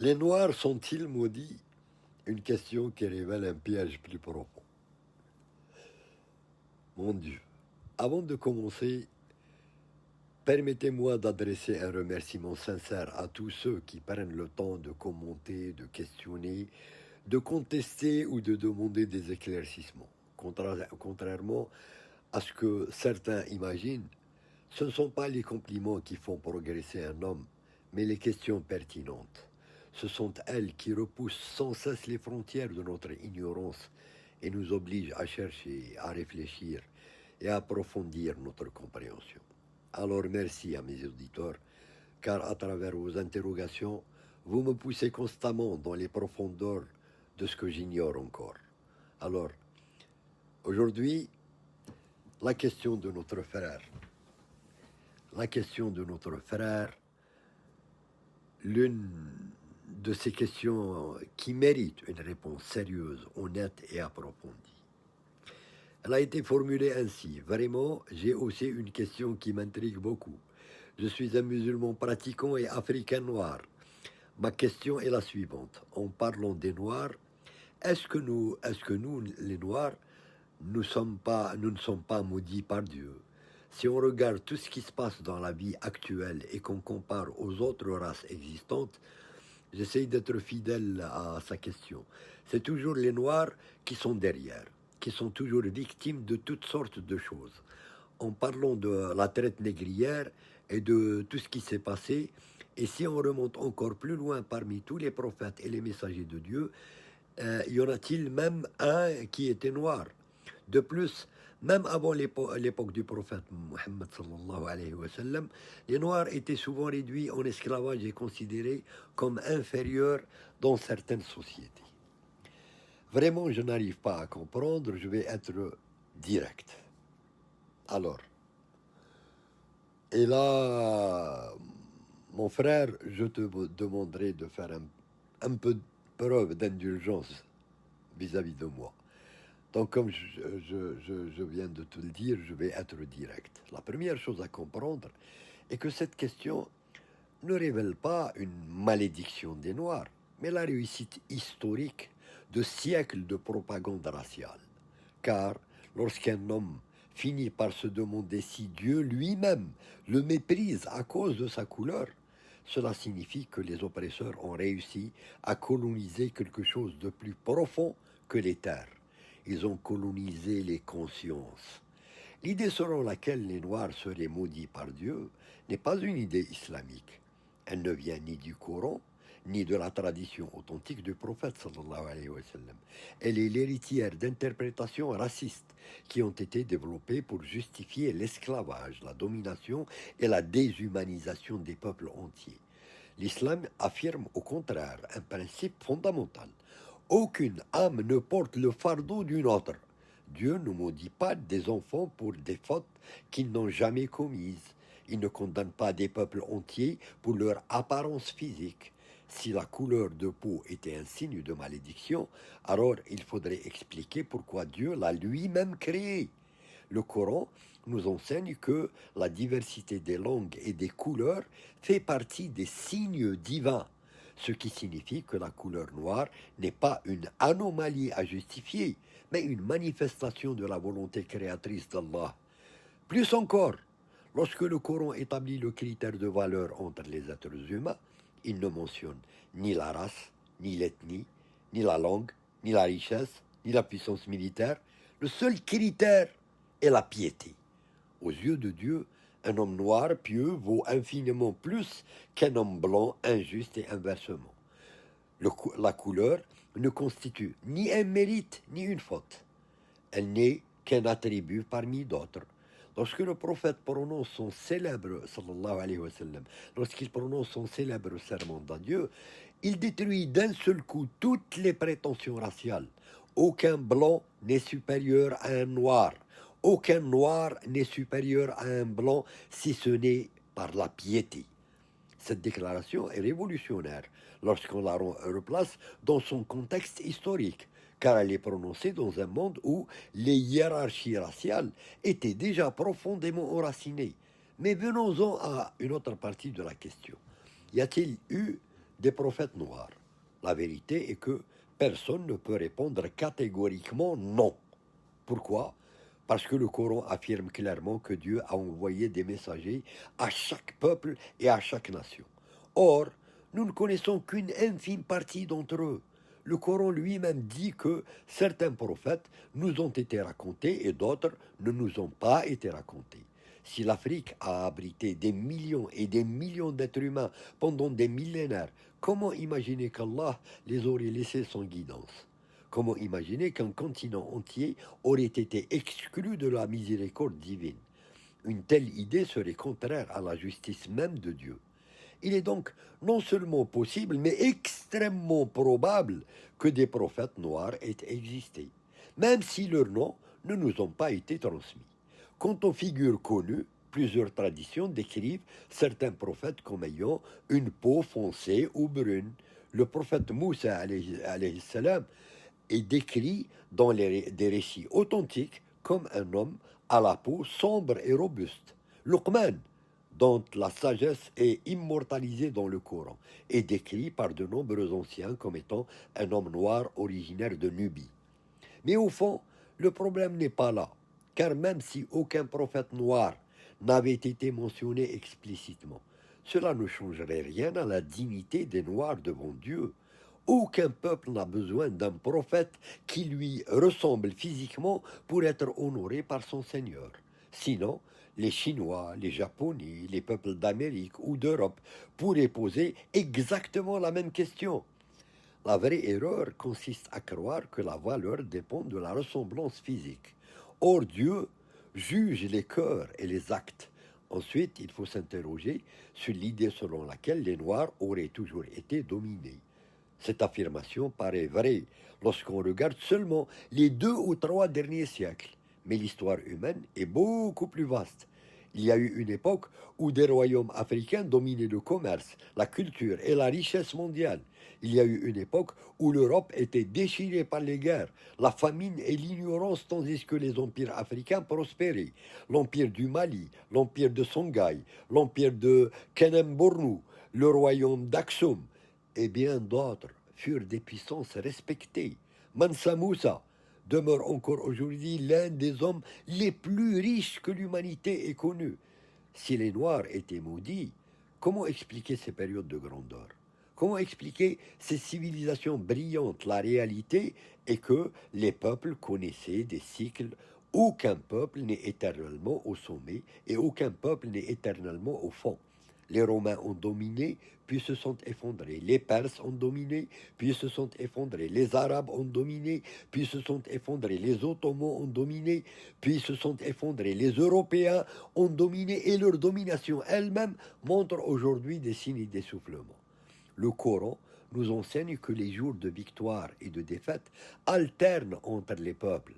Les Noirs sont-ils maudits? Une question qui révèle un piège plus profond. Mon Dieu, avant de commencer, permettez-moi d'adresser un remerciement sincère à tous ceux qui prennent le temps de commenter, de questionner, de contester ou de demander des éclaircissements. Contrairement à ce que certains imaginent, ce ne sont pas les compliments qui font progresser un homme, mais les questions pertinentes. Ce sont elles qui repoussent sans cesse les frontières de notre ignorance et nous obligent à chercher, à réfléchir et à approfondir notre compréhension. Alors merci à mes auditeurs, car à travers vos interrogations, vous me poussez constamment dans les profondeurs de ce que j'ignore encore. Alors, aujourd'hui, la question de notre frère. La question de notre frère, l'une de ces questions qui mérite une réponse sérieuse, honnête et approfondie. Elle a été formulée ainsi. Vraiment, j'ai aussi une question qui m'intrigue beaucoup. Je suis un musulman pratiquant et africain noir. Ma question est la suivante. En parlant des Noirs, est-ce que nous, les Noirs, nous ne sommes pas maudits par Dieu? Si on regarde tout ce qui se passe dans la vie actuelle et qu'on compare aux autres races existantes, j'essaye d'être fidèle à sa question. C'est toujours les Noirs qui sont derrière, qui sont toujours victimes de toutes sortes de choses. En parlant de la traite négrière et de tout ce qui s'est passé, et si on remonte encore plus loin parmi tous les prophètes et les messagers de Dieu, y en a-t-il même un qui était noir? De plus, même avant l'époque du prophète Mohammed sallallahu alayhi wa sallam, les Noirs étaient souvent réduits en esclavage et considérés comme inférieurs dans certaines sociétés. Vraiment, je n'arrive pas à comprendre, je vais être direct. Alors, et là, mon frère, je te demanderai de faire un peu de preuve d'indulgence vis-à-vis de moi. Donc, comme je viens de te le dire, je vais être direct. La première chose à comprendre est que cette question ne révèle pas une malédiction des Noirs, mais la réussite historique de siècles de propagande raciale. Car lorsqu'un homme finit par se demander si Dieu lui-même le méprise à cause de sa couleur, cela signifie que les oppresseurs ont réussi à coloniser quelque chose de plus profond que les terres. Ils ont colonisé les consciences. L'idée selon laquelle les Noirs seraient maudits par Dieu n'est pas une idée islamique. Elle ne vient ni du Coran, ni de la tradition authentique du prophète sallallahu alayhi wa sallam. Elle est l'héritière d'interprétations racistes qui ont été développées pour justifier l'esclavage, la domination et la déshumanisation des peuples entiers. L'islam affirme au contraire un principe fondamental. Aucune âme ne porte le fardeau d'une autre. Dieu ne maudit pas des enfants pour des fautes qu'ils n'ont jamais commises. Il ne condamne pas des peuples entiers pour leur apparence physique. Si la couleur de peau était un signe de malédiction, alors il faudrait expliquer pourquoi Dieu l'a lui-même créé. Le Coran nous enseigne que la diversité des langues et des couleurs fait partie des signes divins, ce qui signifie que la couleur noire n'est pas une anomalie à justifier, mais une manifestation de la volonté créatrice d'Allah. Plus encore, lorsque le Coran établit le critère de valeur entre les êtres humains, il ne mentionne ni la race, ni l'ethnie, ni la langue, ni la richesse, ni la puissance militaire. Le seul critère est la piété. Aux yeux de Dieu, un homme noir pieux vaut infiniment plus qu'un homme blanc injuste et inversement. La couleur ne constitue ni un mérite ni une faute. Elle n'est qu'un attribut parmi d'autres. Lorsque le prophète prononce son célèbre, sallallahu alayhi wa sallam, lorsqu'il prononce son célèbre serment d'adieu, il détruit d'un seul coup toutes les prétentions raciales. Aucun blanc n'est supérieur à un noir. Aucun noir n'est supérieur à un blanc si ce n'est par la piété. Cette déclaration est révolutionnaire lorsqu'on la replace dans son contexte historique, car elle est prononcée dans un monde où les hiérarchies raciales étaient déjà profondément enracinées. Mais venons-en à une autre partie de la question. Y a-t-il eu des prophètes noirs. La vérité est que personne ne peut répondre catégoriquement non. Pourquoi? Parce que le Coran affirme clairement que Dieu a envoyé des messagers à chaque peuple et à chaque nation. Or, nous ne connaissons qu'une infime partie d'entre eux. Le Coran lui-même dit que certains prophètes nous ont été racontés et d'autres ne nous ont pas été racontés. Si l'Afrique a abrité des millions et des millions d'êtres humains pendant des millénaires, comment imaginer qu'Allah les aurait laissés sans guidance? Comment imaginer qu'un continent entier aurait été exclu de la miséricorde divine? Une telle idée serait contraire à la justice même de Dieu. Il est donc non seulement possible, mais extrêmement probable que des prophètes noirs aient existé, même si leurs noms ne nous ont pas été transmis. Quant aux figures connues, plusieurs traditions décrivent certains prophètes comme ayant une peau foncée ou brune. Le prophète Moussa alayhi salam est décrit dans des récits authentiques comme un homme à la peau sombre et robuste. Luqman, dont la sagesse est immortalisée dans le Coran, est décrit par de nombreux anciens comme étant un homme noir originaire de Nubie. Mais au fond, le problème n'est pas là, car même si aucun prophète noir n'avait été mentionné explicitement, cela ne changerait rien à la dignité des Noirs devant Dieu. Aucun peuple n'a besoin d'un prophète qui lui ressemble physiquement pour être honoré par son Seigneur. Sinon, les Chinois, les Japonais, les peuples d'Amérique ou d'Europe pourraient poser exactement la même question. La vraie erreur consiste à croire que la valeur dépend de la ressemblance physique. Or, Dieu juge les cœurs et les actes. Ensuite, il faut s'interroger sur l'idée selon laquelle les Noirs auraient toujours été dominés. Cette affirmation paraît vraie lorsqu'on regarde seulement les 2 ou 3 derniers siècles, mais l'histoire humaine est beaucoup plus vaste. Il y a eu une époque où des royaumes africains dominaient le commerce, la culture et la richesse mondiale. Il y a eu une époque où l'Europe était déchirée par les guerres, la famine et l'ignorance, tandis que les empires africains prospéraient. L'empire du Mali, l'empire de Songhai, l'empire de Kanem-Bornou, le royaume d'Aksum et bien d'autres furent des puissances respectées. Mansa Moussa demeure encore aujourd'hui l'un des hommes les plus riches que l'humanité ait connus. Si les Noirs étaient maudits, comment expliquer ces périodes de grandeur? Comment expliquer ces civilisations brillantes? La réalité est que les peuples connaissaient des cycles. Aucun peuple n'est éternellement au sommet et aucun peuple n'est éternellement au fond. Les Romains ont dominé, puis se sont effondrés. Les Perses ont dominé, puis se sont effondrés. Les Arabes ont dominé, puis se sont effondrés. Les Ottomans ont dominé, puis se sont effondrés. Les Européens ont dominé et leur domination elle-même montre aujourd'hui des signes d'essoufflement. Le Coran nous enseigne que les jours de victoire et de défaite alternent entre les peuples.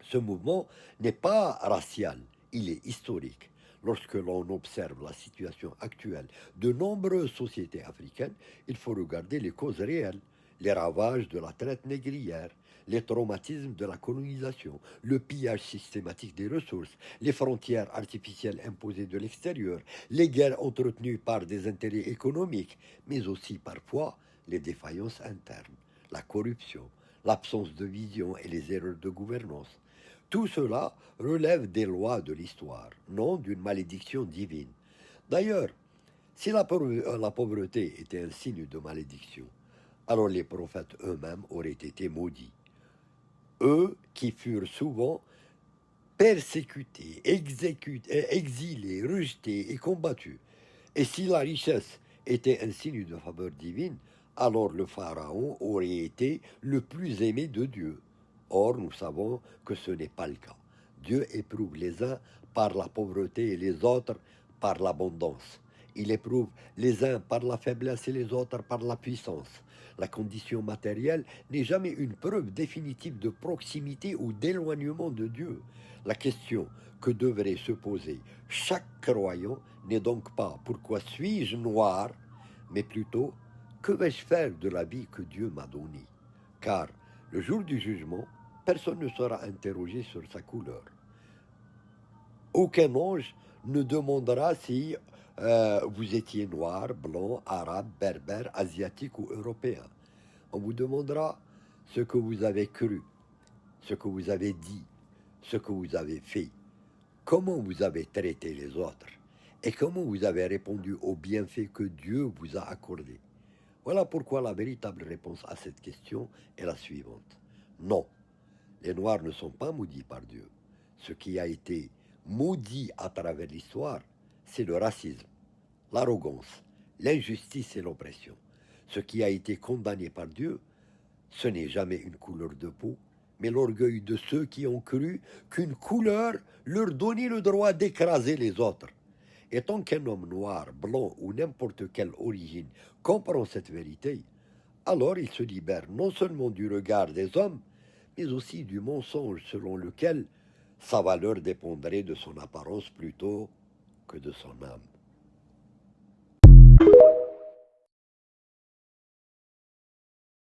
Ce mouvement n'est pas racial, il est historique. Lorsque l'on observe la situation actuelle de nombreuses sociétés africaines, il faut regarder les causes réelles, les ravages de la traite négrière, les traumatismes de la colonisation, le pillage systématique des ressources, les frontières artificielles imposées de l'extérieur, les guerres entretenues par des intérêts économiques, mais aussi parfois les défaillances internes, la corruption, l'absence de vision et les erreurs de gouvernance. Tout cela relève des lois de l'histoire, non d'une malédiction divine. D'ailleurs, si la pauvreté était un signe de malédiction, alors les prophètes eux-mêmes auraient été maudits. Eux qui furent souvent persécutés, exilés, rejetés et combattus. Et si la richesse était un signe de faveur divine, alors le Pharaon aurait été le plus aimé de Dieu. Or, nous savons que ce n'est pas le cas. Dieu éprouve les uns par la pauvreté et les autres par l'abondance. Il éprouve les uns par la faiblesse et les autres par la puissance. La condition matérielle n'est jamais une preuve définitive de proximité ou d'éloignement de Dieu. La question que devrait se poser chaque croyant n'est donc pas pourquoi suis-je noir, mais plutôt que vais-je faire de la vie que Dieu m'a donnée? Car le jour du jugement, personne ne sera interrogé sur sa couleur. Aucun ange ne demandera si vous étiez noir, blanc, arabe, berbère, asiatique ou européen. On vous demandera ce que vous avez cru, ce que vous avez dit, ce que vous avez fait, comment vous avez traité les autres et comment vous avez répondu aux bienfaits que Dieu vous a accordés. Voilà pourquoi la véritable réponse à cette question est la suivante. Non, les Noirs ne sont pas maudits par Dieu. Ce qui a été maudit à travers l'histoire, c'est le racisme, l'arrogance, l'injustice et l'oppression. Ce qui a été condamné par Dieu, ce n'est jamais une couleur de peau, mais l'orgueil de ceux qui ont cru qu'une couleur leur donnait le droit d'écraser les autres. Et tant qu'un homme noir, blanc ou n'importe quelle origine comprend cette vérité, alors il se libère non seulement du regard des hommes, mais aussi du mensonge selon lequel sa valeur dépendrait de son apparence plutôt que de son âme.